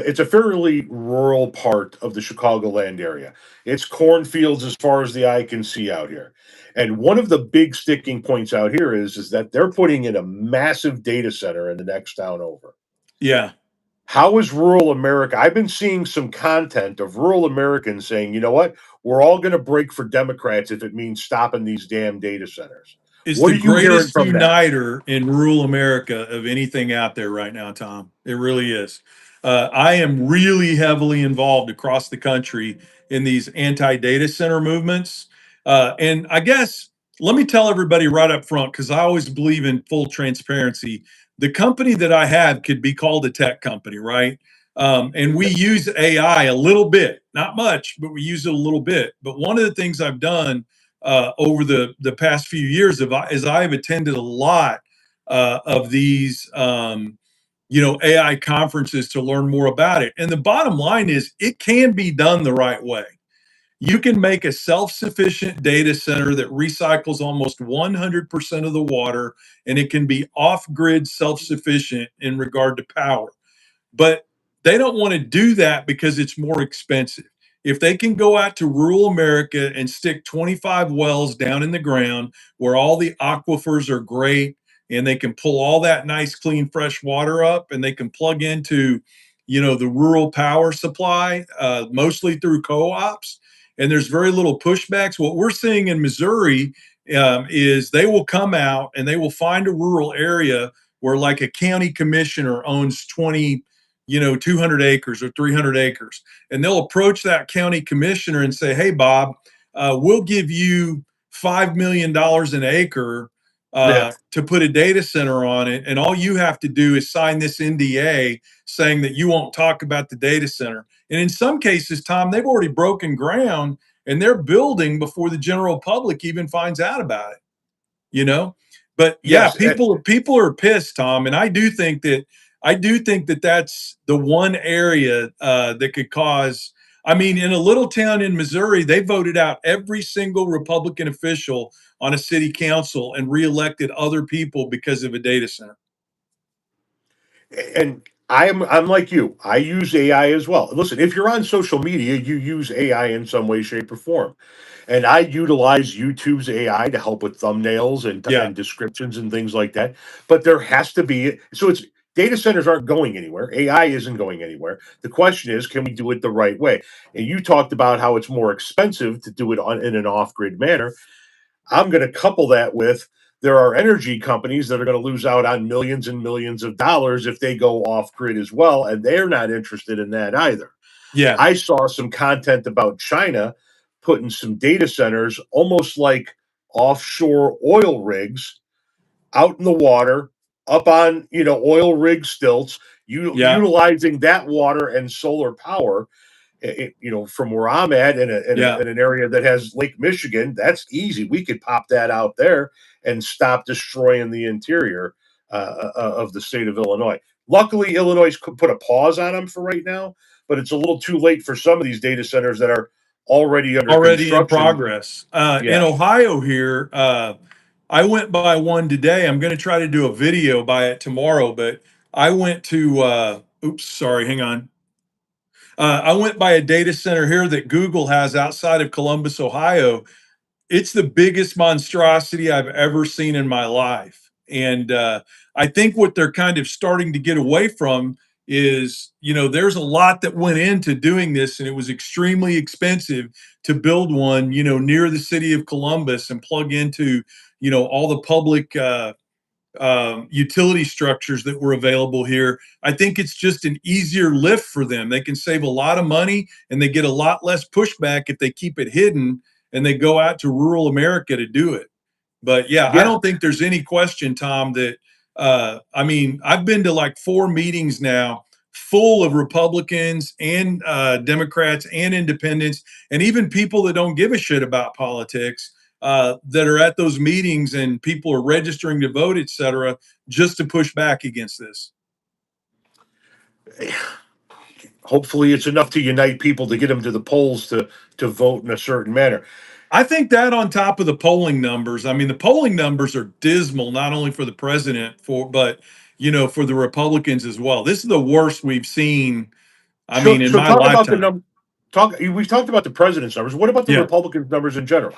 it's a fairly rural part of the Chicagoland area. It's cornfields as far as the eye can see out here. And one of the big sticking points out here is that they're putting in a massive data center in the next town over. Yeah. How is rural America? I've been seeing some content of rural Americans saying, you know what, we're all going to break for Democrats if it means stopping these damn data centers. It's What the are you hearing greatest from that? uniter in rural America of anything out there right now, Tom. It really is. I am really heavily involved across the country in these anti-data center movements. And I guess let me tell everybody right up front, because I always believe in full transparency. The company that I have could be called a tech company, right? And we use AI a little bit, not much, but we use it a little bit. But one of the things I've done over the past few years as I've attended a lot of these AI conferences to learn more about it. And the bottom line is it can be done the right way. You can make a self-sufficient data center that recycles almost 100% of the water, and it can be off-grid self-sufficient in regard to power. But they don't want to do that because it's more expensive. If they can go out to rural America and stick 25 wells down in the ground where all the aquifers are great and they can pull all that nice, clean, fresh water up and they can plug into, the rural power supply, mostly through co-ops, and there's very little pushbacks. What we're seeing in Missouri is they will come out and they will find a rural area where like a county commissioner owns 200 acres or 300 acres. And they'll approach that county commissioner and say, hey, Bob, we'll give you $5 million an acre to put a data center on it. And all you have to do is sign this NDA saying that you won't talk about the data center. And in some cases, Tom, they've already broken ground and they're building before the general public even finds out about it, But yeah, Yes, people are pissed, Tom. And I do think that that's the one area that could cause. I mean, in a little town in Missouri, they voted out every single Republican official on a city council and reelected other people because of a data center. and I'm like you. I use AI as well. Listen, if you're on social media, you use AI in some way, shape, or form. And I utilize YouTube's AI to help with thumbnails Yeah, and descriptions and things like that. But there has to be it's data centers aren't going anywhere. AI isn't going anywhere. The question is, can we do it the right way? And you talked about how it's more expensive to do it in an off-grid manner. I'm going to couple that with there are energy companies that are going to lose out on millions and millions of dollars if they go off grid as well. And they're not interested in that either. yeah, I saw some content about China putting some data centers almost like offshore oil rigs out in the water, up on oil rig stilts, yeah, utilizing that water and solar power. From where I'm at yeah. in an area that has Lake Michigan, that's easy. We could pop that out there and stop destroying the interior of the state of Illinois. Luckily, Illinois could put a pause on them for right now, but it's a little too late for some of these data centers that are already under Already in construction. progress. In Yeah. Ohio here, I went by one today. I'm going to try to do a video by it tomorrow, but I went to, oops, sorry, hang on. I went by a data center here that Google has outside of Columbus, Ohio. It's the biggest monstrosity I've ever seen in my life. And I think what they're kind of starting to get away from is, there's a lot that went into doing this, and it was extremely expensive to build one, near the city of Columbus and plug into, all the public utility structures that were available here. I think it's just an easier lift for them. They can save a lot of money and they get a lot less pushback if they keep it hidden and they go out to rural America to do it. But yeah, I don't think there's any question, Tom, that I've been to like 4 meetings now full of Republicans and Democrats and independents and even people that don't give a shit about politics that are at those meetings, and people are registering to vote, et cetera, just to push back against this. Hopefully it's enough to unite people to get them to the polls to vote in a certain manner. I think that on top of the polling numbers, I mean, the polling numbers are dismal, not only for the president, but for the Republicans as well. This is the worst we've seen I mean, in So my talk about the lifetime. number. We've talked about the president's numbers. What about the Yeah. Republicans' numbers in general?